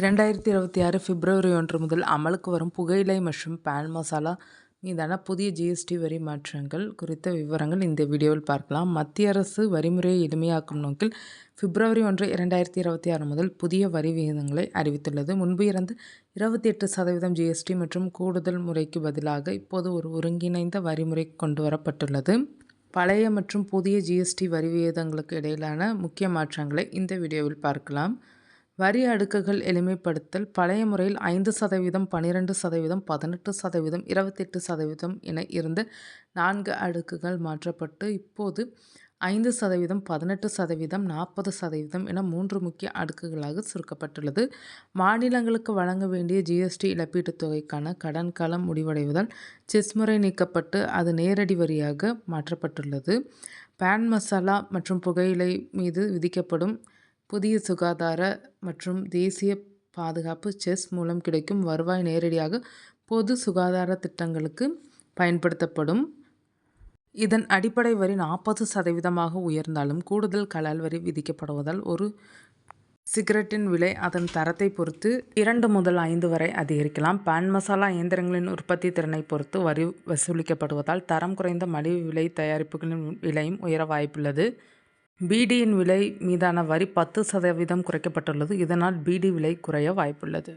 2026 பிப்ரவரி 1 முதல் அமலுக்கு வரும் புகையிலை மற்றும் பான் மசாலா மீதான புதிய ஜிஎஸ்டி வரி மாற்றங்கள் குறித்த விவரங்கள் இந்த வீடியோவில் பார்க்கலாம். மத்திய அரசு வரிமுறையை எளிமையாக்கும் நோக்கில் பிப்ரவரி 1, 2026 முதல் புதிய வரி விகிதங்களை அறிவித்துள்ளது. முன்பு இருந்த 28% ஜிஎஸ்டி மற்றும் கூடுதல் முறைக்கு பதிலாக இப்போது ஒரு ஒருங்கிணைந்த வரிமுறை கொண்டுவரப்பட்டுள்ளது. பழைய மற்றும் புதிய ஜிஎஸ்டி வரி விகிதங்களுக்கு இடையிலான முக்கிய மாற்றங்களை இந்த வீடியோவில் பார்க்கலாம். வரி அடுக்குகள் எளிமைப்படுத்தல். பழைய முறையில் 5%, 12%, 18%, 28% என இருந்த 4 அடுக்குகள் மாற்றப்பட்டு இப்போது 5%, 18%, 40% என 3 முக்கிய அடுக்குகளாக சுருக்கப்பட்டுள்ளது. மாநிலங்களுக்கு வழங்க வேண்டிய ஜிஎஸ்டி இழப்பீட்டுத் தொகைக்கான கடன் காலம் முடிவடைவதால் செஸ் முறை நீக்கப்பட்டு அது நேரடி வரியாக மாற்றப்பட்டுள்ளது. பான் மசாலா மற்றும் புகையிலை மீது விதிக்கப்படும் புதிய சுகாதார மற்றும் தேசிய பாதுகாப்பு செஸ் மூலம் கிடைக்கும் வருவாய் நேரடியாக பொது சுகாதார திட்டங்களுக்கு பயன்படுத்தப்படும். இதன் அடிப்படை வரி 40% உயர்ந்தாலும் கூடுதல் கலால் வரி விதிக்கப்படுவதால் ஒரு சிகரெட்டின் விலை அதன் தரத்தை பொறுத்து 2 முதல் 5 வரை அதிகரிக்கலாம். பான் மசாலா இயந்திரங்களின் உற்பத்தி திறனை பொறுத்து வரி வசூலிக்கப்படுவதால் தரம் குறைந்த மலிவு விலை தயாரிப்புகளின் விலையும் உயர வாய்ப்புள்ளது. பீடியின் விலை மீதான வரி 10% குறைக்கப்பட்டுள்ளது. இதனால் பீடி விலை குறைய வாய்ப்புள்ளது.